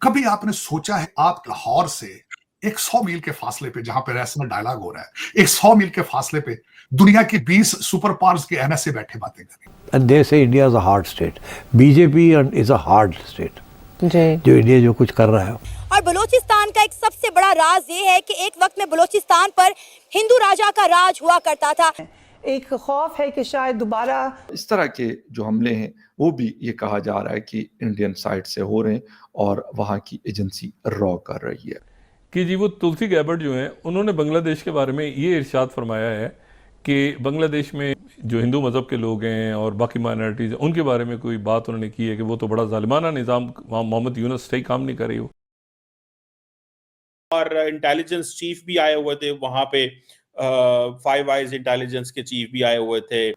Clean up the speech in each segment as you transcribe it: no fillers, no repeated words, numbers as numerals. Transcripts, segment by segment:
کبھی آپ نے سوچا ہے آپ لاہور سے ایک 100 میل کے فاصلے پہ جہاں پہ ریسنل ڈائلاگ ہو رہا ہے، ایک 100 میل کے فاصلے پہ دنیا کی 20 سپر پاورز کے ایم ایس اے بیٹھے باتیں کریں؟ And they say India is a hard state. BJP is a hard state. جو انڈیا جو کچھ کر رہا ہے. اور بلوچستان کا ایک سب سے بڑا راز یہ ہے کہ ایک وقت میں بلوچستان پر ہندو راجا کا راج ہوا کرتا تھا. ایک خوف ہے کہ شاید دوبارہ اس طرح کے جو حملے ہیں وہ بھی یہ کہا جا رہا ہے کہ انڈین سائٹ سے ہو رہے ہیں اور وہاں کی ایجنسی رو کر رہی ہے کہ جی وہ تلسی گیبٹ جو ہیں انہوں نے بنگلہ دیش کے بارے میں یہ ارشاد فرمایا ہے کہ بنگلہ دیش میں جو ہندو مذہب کے لوگ ہیں اور باقی مائنورٹیز ہیں ان کے بارے میں کوئی بات انہوں نے کی ہے کہ وہ تو بڑا ظالمانہ نظام محمد یونس صحیح کام نہیں کر رہی ہو. اور انٹیلیجنس چیف بھی آئے ہوئے تھے وہاں پہ، فائیو آئیز انٹیلیجنس کے چیف بھی آئے ہوئے تھے.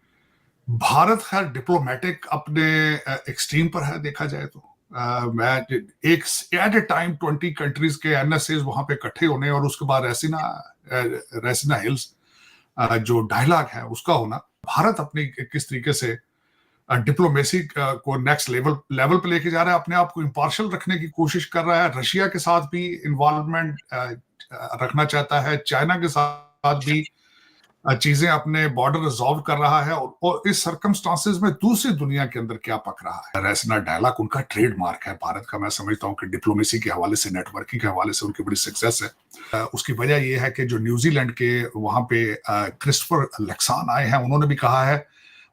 بھارت خیر ڈپلومیٹک اپنے ایکسٹریم پر ہے دیکھا جائے تو. میں ایک ایٹ اے ٹائم 20 کنٹریز کے این ایس ایز وہاں پہ اکٹھے ہونے اور اس کے بعد ریسینا ہلز جو ڈائلاگ ہے اس کا ہونا. بھارت اپنی کس طریقے سے ڈپلومیسی کو نیکسٹ لیول پہ لے کے جا رہا ہے، اپنے آپ کو امپارشل رکھنے کی کوشش کر رہا ہے. رشیا کے ساتھ بھی انوالومنٹ رکھنا چاہتا ہے، چائنا کے ساتھ بھی چیزیں اپنے بارڈر ریزالو کر رہا ہے. اور اس سرکمسٹانسز میں دوسری دنیا کے اندر کیا پک رہا ہے. ریسنا ڈائلاگ ان کا ٹریڈ مارک ہے بھارت کا. میں سمجھتا ہوں کہ ڈپلومیسی کے حوالے سے، نیٹ ورکنگ کے حوالے سے ان کی بڑی سکسیس ہے. اس کی وجہ یہ ہے کہ جو نیوزی لینڈ کے وہاں پہ کرسٹوفر لیکسان آئے ہیں، انہوں نے بھی کہا ہے،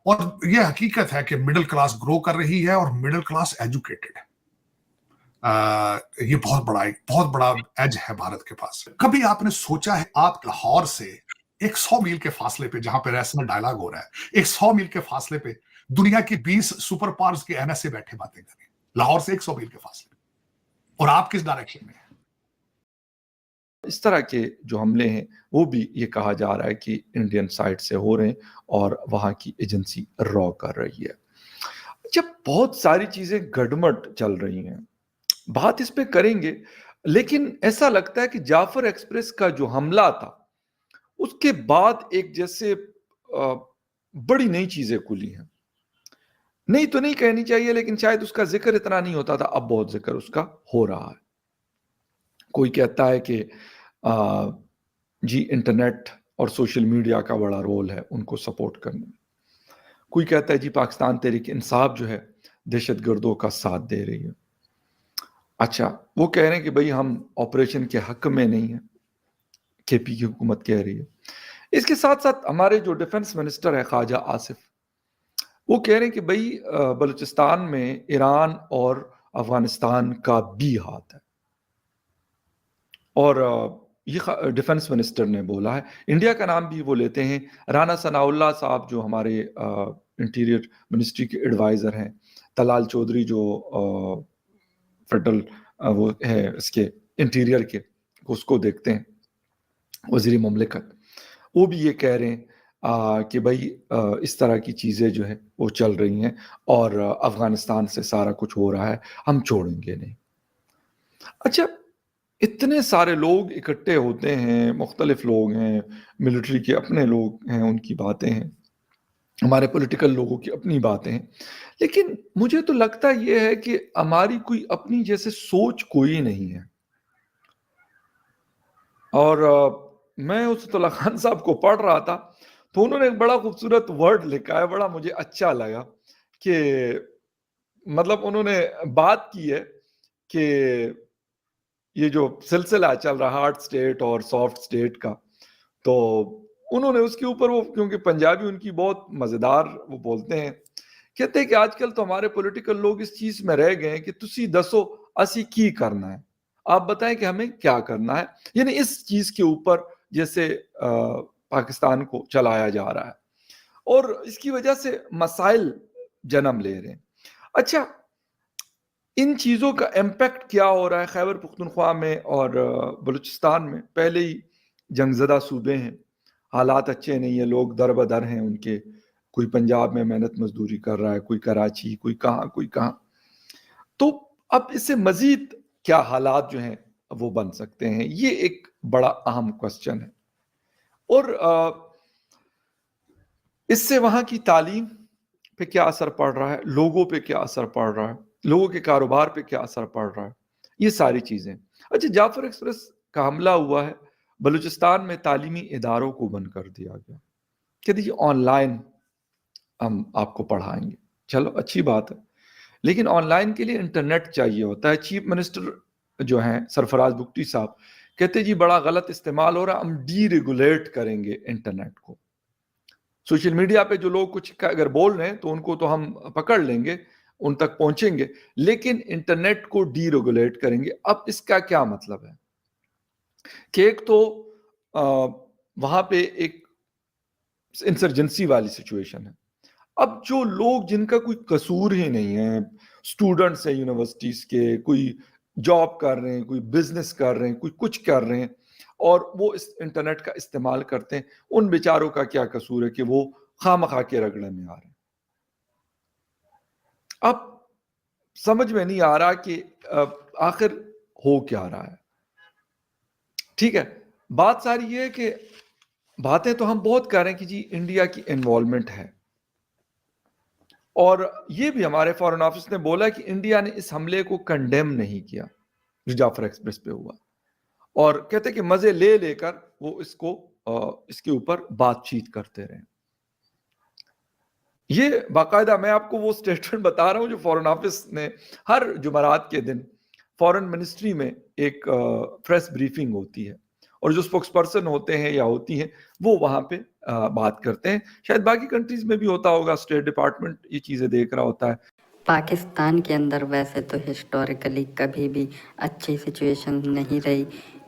اور یہ حقیقت ہے کہ مڈل کلاس گرو کر رہی ہے اور مڈل کلاس ایجوکیٹڈ ہے. یہ بہت بڑا ایج ہے بھارت کے پاس. کبھی آپ نے سوچا ہے آپ لاہور سے ایک 100 میل کے فاصلے پہ جہاں پہ ریسنل ڈائلاگ ہو رہا ہے، ایک 100 میل کے فاصلے پہ دنیا کی 20 سپر پاورز کے ایم ایس اے بیٹھے باتیں کریں لاہور سے ایک 100 میل کے فاصلے پہ، اور آپ کس ڈائریکشن میں ہیں؟ اس طرح کے جو حملے ہیں وہ بھی یہ کہا جا رہا ہے کہ انڈین سائٹ سے ہو رہے ہیں اور وہاں کی ایجنسی رو کر رہی ہے. جب بہت ساری چیزیں گڈمٹ چل رہی ہیں بات اس پہ کریں گے، لیکن ایسا لگتا ہے کہ جعفر ایکسپریس کا جو حملہ تھا اس کے بعد ایک جیسے بڑی نئی چیزیں کھلی ہیں. نہیں تو نہیں کہنی چاہیے، لیکن شاید اس کا ذکر اتنا نہیں ہوتا تھا، اب بہت ذکر اس کا ہو رہا ہے. کوئی کہتا ہے کہ جی انٹرنیٹ اور سوشل میڈیا کا بڑا رول ہے ان کو سپورٹ کرنے میں. کوئی کہتا ہے جی پاکستان تحریک انصاف جو ہے دہشت گردوں کا ساتھ دے رہی ہے. اچھا وہ کہہ رہے ہیں کہ بھئی ہم آپریشن کے حق میں نہیں ہیں، کے پی کی حکومت کہہ رہی ہے. اس کے ساتھ ساتھ ہمارے جو ڈیفنس منسٹر ہے خواجہ آصف، وہ کہہ رہے ہیں کہ بھئی بلوچستان میں ایران اور افغانستان کا بھی ہاتھ ہے. اور یہ ڈیفنس منسٹر نے بولا ہے. انڈیا کا نام بھی وہ لیتے ہیں. رانا ثناء اللہ صاحب جو ہمارے انٹیریئر منسٹری کے ایڈوائزر ہیں، طلال چودھری جو فیڈرل وہ ہے اس کے انٹیریئر کے، اس کو دیکھتے ہیں وزیر مملکت، وہ بھی یہ کہہ رہے ہیں کہ بھائی اس طرح کی چیزیں جو ہیں وہ چل رہی ہیں اور افغانستان سے سارا کچھ ہو رہا ہے، ہم چھوڑیں گے نہیں. اچھا اتنے سارے لوگ اکٹھے ہوتے ہیں، مختلف لوگ ہیں، ملٹری کے اپنے لوگ ہیں، ان کی باتیں ہیں، ہمارے پولیٹیکل لوگوں کی اپنی باتیں ہیں، لیکن مجھے تو لگتا یہ ہے کہ ہماری کوئی اپنی جیسے سوچ کوئی نہیں ہے. اور میں اسد اللہ خان صاحب کو پڑھ رہا تھا تو انہوں نے ایک بڑا خوبصورت ورڈ لکھا ہے، بڑا مجھے اچھا لگا کہ مطلب انہوں نے بات کی ہے کہ یہ جو سلسلہ چل رہا ہارڈ سٹیٹ اور سافٹ سٹیٹ کا، تو انہوں نے اس کے اوپر وہ کیونکہ پنجابی ان کی بہت مزیدار وہ بولتے ہیں، کہتے ہیں کہ آج کل تو ہمارے پولیٹیکل لوگ اس چیز میں رہ گئے ہیں کہ تسی دسو اسی کی کرنا ہے، آپ بتائیں کہ ہمیں کیا کرنا ہے. یعنی اس چیز کے اوپر جیسے پاکستان کو چلایا جا رہا ہے اور اس کی وجہ سے مسائل جنم لے رہے ہیں. اچھا ان چیزوں کا امپیکٹ کیا ہو رہا ہے خیبر پختونخوا میں اور بلوچستان میں؟ پہلے ہی جنگ زدہ صوبے ہیں، حالات اچھے نہیں ہیں، لوگ در بدر ہیں ان کے، کوئی پنجاب میں محنت مزدوری کر رہا ہے، کوئی کراچی، کوئی کہاں. تو اب اس سے مزید کیا حالات جو ہیں وہ بن سکتے ہیں، یہ ایک بڑا اہم کوسچن ہے. اور اس سے وہاں کی تعلیم پہ کیا اثر پڑ رہا ہے، لوگوں پہ کیا اثر پڑ رہا ہے، لوگوں کے کاروبار پہ کیا اثر پڑ رہا ہے. یہ ساری چیزیں. اچھا, جعفر ایکسپریس کا حملہ ہوا ہے, بلوچستان میں تعلیمی اداروں کو بند کر دیا گیا, کہتے جی آن لائن ہم آپ کو پڑھائیں گے. چلو اچھی بات ہے, لیکن آن لائن کے لیے انٹرنیٹ چاہیے ہوتا ہے. چیف منسٹر جو ہیں سرفراز بگٹی صاحب کہتے جی بڑا غلط استعمال ہو رہا, ہم ڈی ریگولیٹ کریں گے انٹرنیٹ کو. سوشل میڈیا پہ جو لوگ کچھ اگر بول رہے ہیں تو ان کو تو ہم پکڑ لیں گے, ان تک پہنچیں گے, لیکن انٹرنیٹ کو ڈی ریگولیٹ کریں گے. اب اس کا کیا مطلب ہے کہ ایک تو وہاں پہ ایک انسرجنسی والی سچویشن ہے. اب جو لوگ جن کا کوئی قصور ہی نہیں ہے, اسٹوڈنٹس ہیں یونیورسٹیز کے, کوئی جاب کر رہے ہیں, کوئی بزنس کر رہے ہیں, کوئی کچھ کر رہے ہیں, اور وہ اس انٹرنیٹ کا استعمال کرتے ہیں, ان بیچاروں کا کیا قصور ہے کہ وہ خواہ مخواہ کے رگڑے میں آ رہے ہیں. اب سمجھ میں نہیں آ رہا کہ آخر ہو کیا رہا ہے. ٹھیک ہے, بات ساری یہ ہے کہ باتیں تو ہم بہت کر رہے ہیں کہ جی انڈیا کی انوالومنٹ ہے, اور یہ بھی ہمارے فارن آفس نے بولا کہ انڈیا نے اس حملے کو کنڈیم نہیں کیا جو جعفر ایکسپریس پہ ہوا, اور کہتے کہ مزے لے لے کر وہ اس کے اوپر بات چیت کرتے رہے. یہ باقاعدہ میں آپ کو وہ سٹیٹمنٹ بتا رہا ہوں جو فارن آفس نے ہر جمعرات کے دن فارن منسٹری میں ایک پریس بریفنگ ہوتی ہے, اور جو اسپوکس پرسن ہوتے ہیں یا ہوتی ہیں وہ وہاں پہ بات کرتے ہیں. شاید باقی کنٹریز میں بھی ہوتا ہوگا, اسٹیٹ ڈپارٹمنٹ یہ چیزیں دیکھ رہا ہوتا ہے. پاکستان کے اندر ویسے تو ہسٹوریکلی کبھی بھی اچھی سچویشن نہیں رہی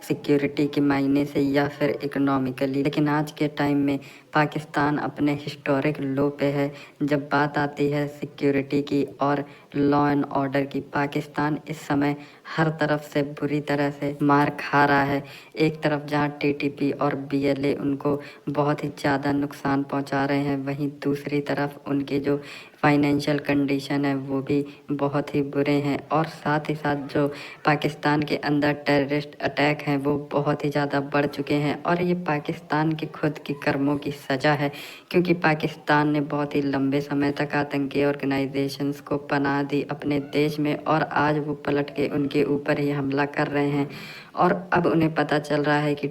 سیکیورٹی کے معنی سے یا پھر اکنامکلی, لیکن آج کے ٹائم میں پاکستان اپنے ہسٹورک لو پہ ہے. جب بات آتی ہے سیکیورٹی کی اور لا اینڈ آرڈر کی, پاکستان اس سمے ہر طرف سے بری طرح سے مار کھا رہا ہے. ایک طرف جہاں ٹی ٹی پی اور بی ایل اے ان کو بہت ہی زیادہ نقصان پہنچا رہے ہیں, وہیں دوسری طرف ان کے جو فائنینشیل کنڈیشن ہے وہ بھی بہت ہی برے ہیں, اور ساتھ ہی ساتھ جو پاکستان کے اندر ٹیررسٹ اٹیک ہیں وہ بہت ہی زیادہ بڑھ چکے ہیں. اور یہ پاکستان کی خود کی کرموں کی سزا ہے, کیونکہ پاکستان نے بہت ہی لمبے سمے تک آتنکی آرگنائزیشنز کو پناہ دی اپنے دیش میں, اور آج وہ پلٹ کے ان کے اوپر ہی حملہ کر رہے ہیں. اور اب انہیں پتہ چل رہا ہے کہ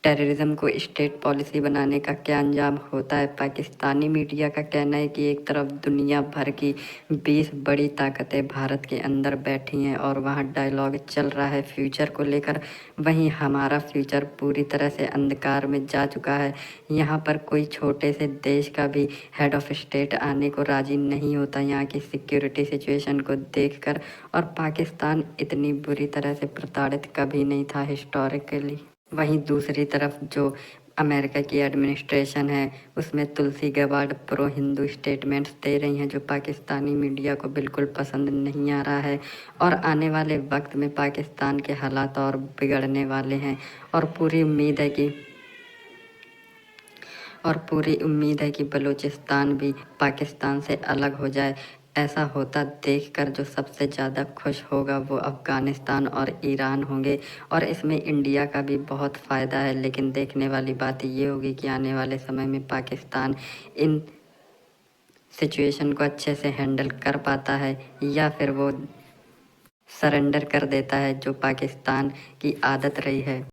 ٹیررزم کو اسٹیٹ پالیسی بنانے کا کیا انجام ہوتا ہے. پاکستانی میڈیا کا کہنا ہے کہ ایک طرف دنیا بھر کی 20 بڑی طاقتیں بھارت کے اندر بیٹھی ہیں اور وہاں ڈائیلاگ چل رہا ہے فیوچر کو لے کر, وہیں ہمارا فیوچر پوری طرح سے اندھکار میں جا چکا ہے. یہاں پر کوئی چھوٹے سے دیش کا بھی ہیڈ آف اسٹیٹ آنے کو راضی نہیں ہوتا یہاں کی سیکیورٹی سچویشن کو دیکھ کر, اور پاکستان اتنی بری طرح سے پرتاڑت کبھی نہیں تھا ہسٹوریکلی. وہیں دوسری طرف جو امریکہ کی ایڈمنسٹریشن ہے اس میں تلسی گیبارڈ پرو ہندو اسٹیٹمنٹس دے رہی ہیں جو پاکستانی میڈیا کو بالکل پسند نہیں آ رہا ہے, اور آنے والے وقت میں پاکستان کے حالات اور بگڑنے والے ہیں. اور پوری امید ہے کہ بلوچستان بھی پاکستان سے الگ ہو جائے. ایسا ہوتا دیکھ کر جو سب سے زیادہ خوش ہوگا وہ افغانستان اور ایران ہوں گے, اور اس میں انڈیا کا بھی بہت فائدہ ہے. لیکن دیکھنے والی بات یہ ہوگی کہ آنے والے سمے میں پاکستان ان سچویشن کو اچھے سے ہینڈل کر پاتا ہے یا پھر وہ سرنڈر کر دیتا ہے, جو پاکستان کی عادت رہی ہے.